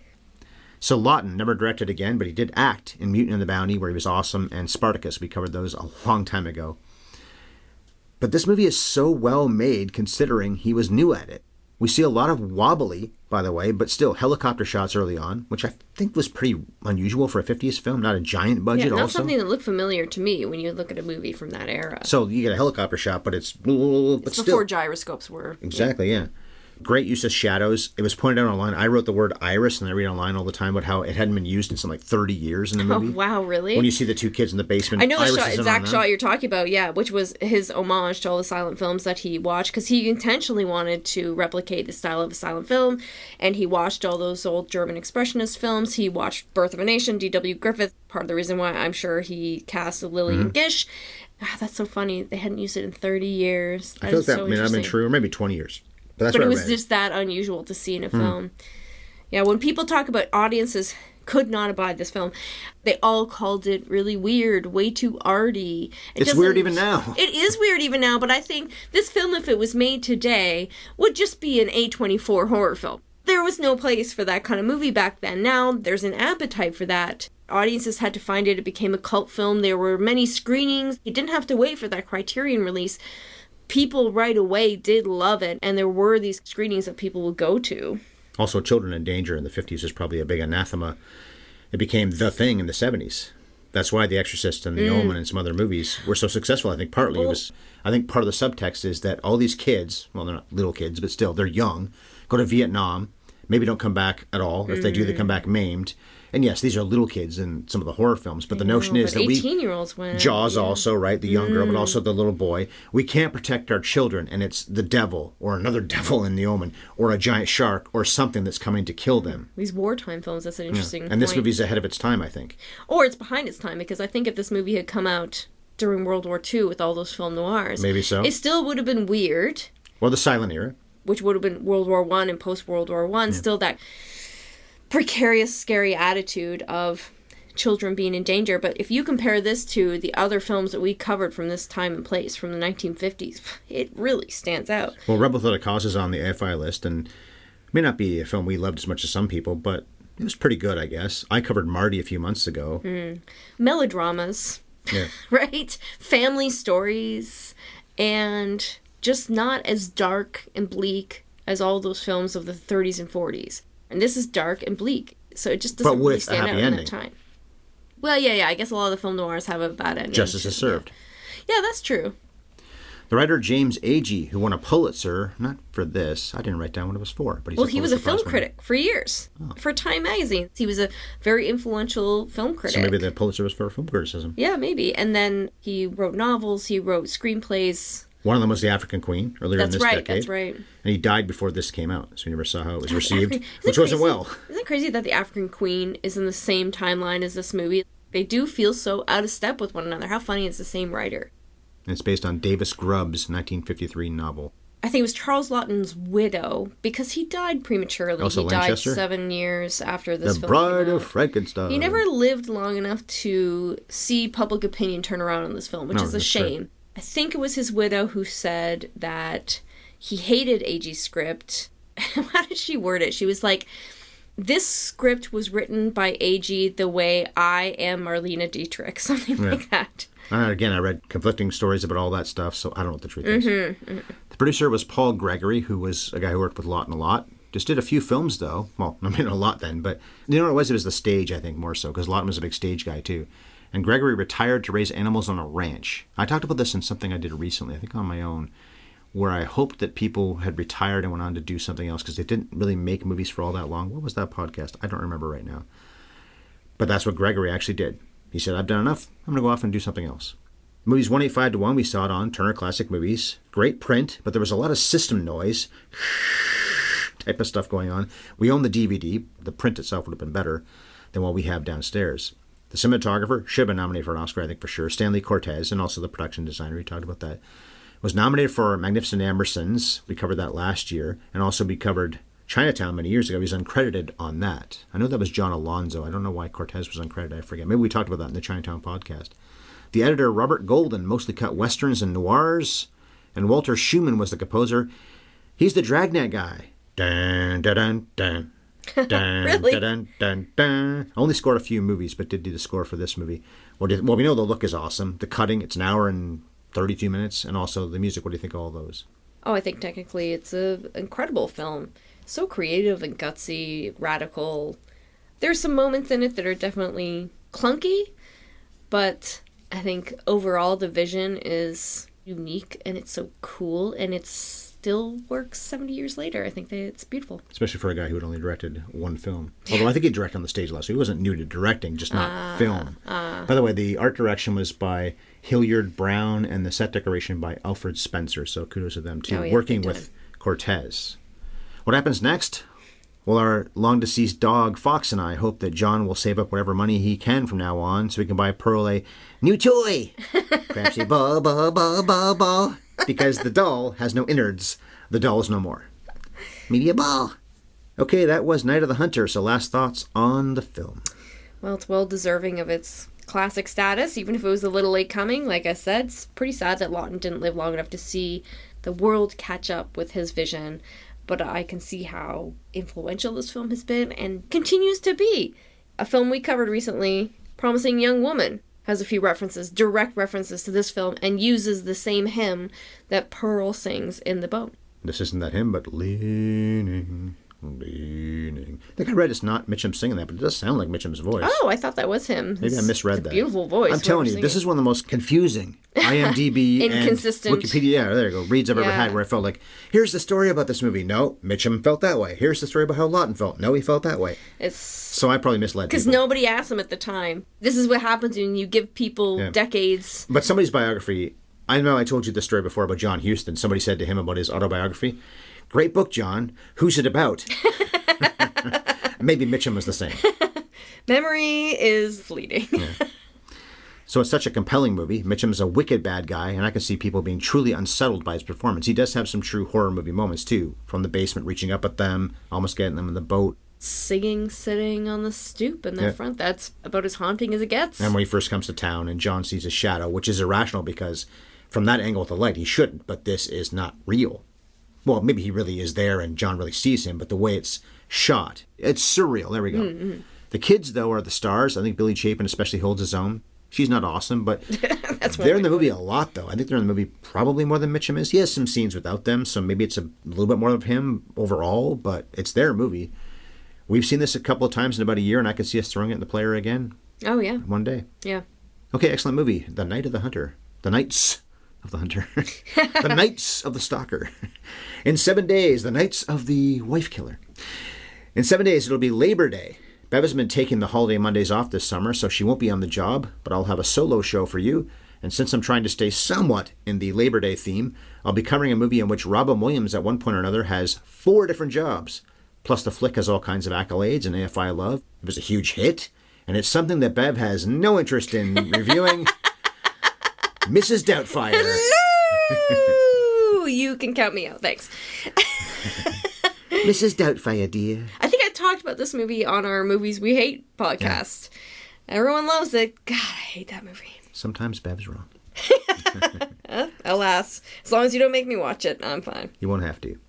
So Laughton never directed again, but he did act in Mutiny on the Bounty, where he was awesome, and Spartacus. We covered those a long time ago. But this movie is so well made considering he was new at it. We see a lot of wobbly, by the way, but still helicopter shots early on, which I think was pretty unusual for a 50s film, not a giant budget not also. something that looked familiar to me when you look at a movie from that era. So you get a helicopter shot, but it's before still. gyroscopes were. Exactly, yeah. Great use of shadows. It was pointed out online. I wrote the word iris, and I read online all the time about how it hadn't been used in something like 30 years in the movie. Oh, wow, really? When you see the two kids in the basement. I know the exact shot you're talking about, yeah, which was his homage to all the silent films that he watched, because he intentionally wanted to replicate the style of a silent film, and he watched all those old German expressionist films. He watched Birth of a Nation, D.W. Griffith, part of the reason why I'm sure he cast Lillian Gish. That's so funny. They hadn't used it in 30 years. I feel like that may not have been true, or maybe 20 years. But it was just that unusual to see in a film. Yeah, when people talk about audiences could not abide this film, they all called it really weird, way too arty. It's weird even now. It is weird even now, but I think this film, if it was made today, would just be an A24 horror film. There was no place for that kind of movie back then. Now there's an appetite for that. Audiences had to find it. It became a cult film. There were many screenings. You didn't have to wait for that Criterion release. People right away did love it, and there were these screenings that people would go to. Also, Children in Danger in the 50s was probably a big anathema. It became the thing in the 70s. That's why The Exorcist and The Omen and some other movies were so successful. I think partly it was, I think part of the subtext is that all these kids, well, they're not little kids, but still, they're young, go to Vietnam, maybe don't come back at all. If they do, they come back maimed. And yes, these are little kids in some of the horror films, but the notion is that 18-year-olds went. Jaws also, right? The young girl, but also the little boy. We can't protect our children, and it's the devil, or another devil in The Omen, or a giant shark, or something that's coming to kill them. These wartime films, that's an interesting point. And this movie's ahead of its time, I think. Or it's behind its time, because I think if this movie had come out during World War II with all those film noirs, maybe so. It still would have been weird. Or the silent era. Which would have been World War I and post-World War I. Still that precarious, scary attitude of children being in danger. But if you compare this to the other films that we covered from this time and place, from the 1950s, it really stands out. Well, Rebel Without a Cause is on the AFI list, and it may not be a film we loved as much as some people, but it was pretty good, I guess. I covered Marty a few months ago. Melodramas, right? Family stories, and just not as dark and bleak as all those films of the 30s and 40s. And this is dark and bleak, so it just doesn't really stand out in that time. Well, yeah, I guess a lot of the film noirs have a bad ending. Justice is served. Yeah, that's true. The writer James Agee, who won a Pulitzer, not for this, I didn't write down what it was for, but he was a film critic for years for Time magazine. He was a very influential film critic. So maybe the Pulitzer was for film criticism. Yeah, maybe. And then he wrote novels, he wrote screenplays. One of them was The African Queen, earlier in this decade. That's right. And he died before this came out, so we never saw how it was received, which wasn't well. Isn't it crazy that The African Queen is in the same timeline as this movie? They do feel so out of step with one another. How funny is the same writer? And it's based on Davis Grubb's 1953 novel. I think it was Charles Laughton's widow, because he died prematurely. Also he Lanchester? died 7 years after this The film Bride came out. of Frankenstein. He never lived long enough to see public opinion turn around on this film, which is a shame. True. I think it was his widow who said that he hated Agee's script. How did she word it? She was like, this script was written by Agee the way I am Marlene Dietrich, something like that. Again, I read conflicting stories about all that stuff, so I don't know what the truth is. The producer was Paul Gregory, who was a guy who worked with Laughton a lot. Just did a few films, though. Well, I mean, a lot then, but you know what it was? It was the stage, I think, more so, because Laughton was a big stage guy, too. And Gregory retired to raise animals on a ranch. I talked about this in something I did recently, I think on my own, where I hoped that people had retired and went on to do something else, because they didn't really make movies for all that long. What was that podcast? I don't remember right now. But that's what Gregory actually did. He said, I've done enough. I'm going to go off and do something else. The movie's 185 to 1. We saw it on Turner Classic Movies. Great print, but there was a lot of system noise type of stuff going on. We own the DVD. The print itself would have been better than what we have downstairs. The cinematographer should have been nominated for an Oscar, I think, for sure. Stanley Cortez, and also the production designer. We talked about that. Was nominated for Magnificent Ambersons. We covered that last year. And also we covered Chinatown many years ago. He was uncredited on that. I know that was John Alonzo. I don't know why Cortez was uncredited. I forget. Maybe we talked about that in the Chinatown podcast. The editor, Robert Golden, mostly cut westerns and noirs. And Walter Schumann was the composer. He's the Dragnet guy. Dun, dun, dun, dun. Dun, Really? Dun, dun, dun, dun. Only scored a few movies, but did do the score for this movie. Well, we know the look is awesome. The cutting, it's an hour and 32 minutes. And also the music. What do you think of all those? Oh, I think technically it's an incredible film. So creative and gutsy, radical. There's some moments in it that are definitely clunky, but I think overall the vision is unique and it's so cool and it still works 70 years later. I think that it's beautiful. Especially for a guy who had only directed one film. Although I think he directed on the stage last, so he wasn't new to directing, just not film. By the way, the art direction was by Hilliard Brown and the set decoration by Alfred Spencer, so kudos to them too, working with Cortez. What happens next? Well, our long-deceased dog, Fox, and I hope that John will save up whatever money he can from now on so he can buy Pearl a new toy. Perhaps a ball, ball, ball, ball, ball. Because the doll has no innards. The doll is no more. Maybe a ball. Okay, that was Night of the Hunter, so last thoughts on the film. Well, it's well deserving of its classic status, even if it was a little late coming. Like I said, it's pretty sad that Laughton didn't live long enough to see the world catch up with his vision. But I can see how influential this film has been and continues to be. A film we covered recently, Promising Young Woman, has a few references, direct references to this film, and uses the same hymn that Pearl sings in the boat. This isn't that hymn, but leaning, leaning. I think I read it's not Mitchum singing that, but it does sound like Mitchum's voice. Oh, I thought that was him. Maybe I misread that. Beautiful voice. I'm telling you, this is one of the most confusing IMDb Inconsistent. and Wikipedia, yeah, there you go, reads I've ever had, where I felt like, here's the story about this movie. No, Mitchum felt that way. Here's the story about how Laughton felt. No, he felt that way. So I probably misled people. Because nobody asked him at the time. This is what happens when you give people decades. But somebody's biography, I know I told you this story before about John Huston. Somebody said to him about his autobiography, great book, John. Who's it about? Maybe Mitchum was the same. Memory is fleeting. So it's such a compelling movie. Mitchum's a wicked bad guy, and I can see people being truly unsettled by his performance. He does have some true horror movie moments, too. From the basement, reaching up at them, almost getting them in the boat. Singing, sitting on the stoop in the front. That's about as haunting as it gets. And when he first comes to town, and John sees a shadow, which is irrational because from that angle with the light, he shouldn't, but this is not real. Well, maybe he really is there and John really sees him, but the way it's shot, it's surreal. There we go. Mm-hmm. The kids, though, are the stars. I think Billy Chapin especially holds his own. She's not awesome, but they're in the movie a lot, though. I think they're in the movie probably more than Mitchum is. He has some scenes without them, so maybe it's a little bit more of him overall, but it's their movie. We've seen this a couple of times in about a year, and I could see us throwing it in the player again. Oh, yeah. One day. Yeah. Okay, excellent movie. The Night of the Hunter. The Nights of the hunter. The Knights of the Stalker. In 7 days, the Knights of the Wife Killer. In 7 days, it'll be Labor Day. Bev has been taking the holiday Mondays off this summer, so she won't be on the job, but I'll have a solo show for you. And since I'm trying to stay somewhat in the Labor Day theme, I'll be covering a movie in which Robin Williams at one point or another has 4 different jobs. Plus the flick has all kinds of accolades and AFI love. It was a huge hit, and it's something that Bev has no interest in reviewing. Mrs. Doubtfire. Hello! You can count me out, thanks. Mrs. Doubtfire, dear. I think I talked about this movie on our Movies We Hate podcast. Yeah. Everyone loves it. God, I hate that movie. Sometimes Bev's wrong. Alas, as long as you don't make me watch it, I'm fine. You won't have to.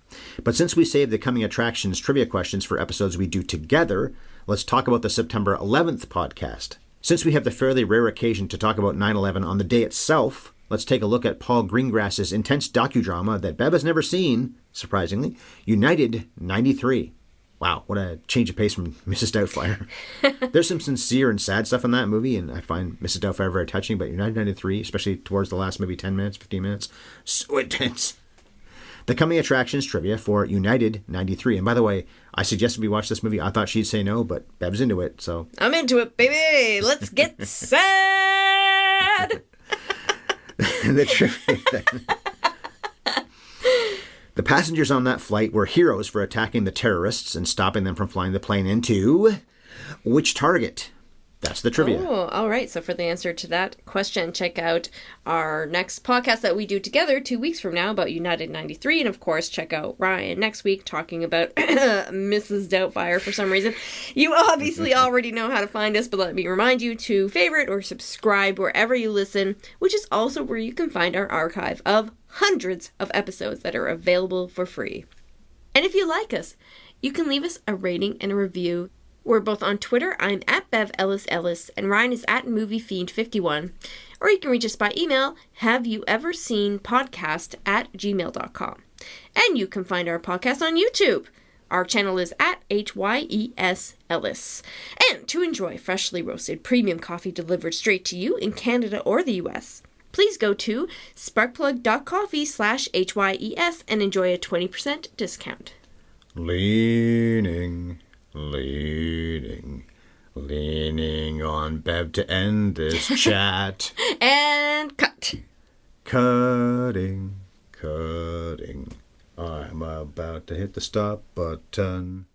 But since we saved the coming attractions trivia questions for episodes we do together, let's talk about the September 11th podcast. Since we have the fairly rare occasion to talk about 9/11 on the day itself, let's take a look at Paul Greengrass's intense docudrama that Bev has never seen, surprisingly, United 93. Wow, what a change of pace from Mrs. Doubtfire. There's some sincere and sad stuff in that movie, and I find Mrs. Doubtfire very touching, but United 93, especially towards the last maybe 10 minutes, 15 minutes, so intense. The coming attractions trivia for United 93. And by the way, I suggested we watch this movie. I thought she'd say no, but Bev's into it, so. I'm into it, baby! Let's get sad! The trivia. The passengers on that flight were heroes for attacking the terrorists and stopping them from flying the plane into which target? That's the trivia. Oh, all right. So for the answer to that question, check out our next podcast that we do together 2 weeks from now about United 93. And of course, check out Ryan next week talking about Mrs. Doubtfire for some reason. You obviously already know how to find us, but let me remind you to favorite or subscribe wherever you listen, which is also where you can find our archive of hundreds of episodes that are available for free. And if you like us, you can leave us a rating and a review. We're both on Twitter. I'm at Bev Ellis Ellis, and Ryan is at MovieFiend51. Or you can reach us by email, haveyoueverseenpodcast@gmail.com. And you can find our podcast on YouTube. Our channel is at HYES Ellis. And to enjoy freshly roasted premium coffee delivered straight to you in Canada or the US, please go to sparkplug.coffee/HYES and enjoy a 20% discount. Leaning on Bev to end this chat. And cut. Cutting. I'm about to hit the stop button.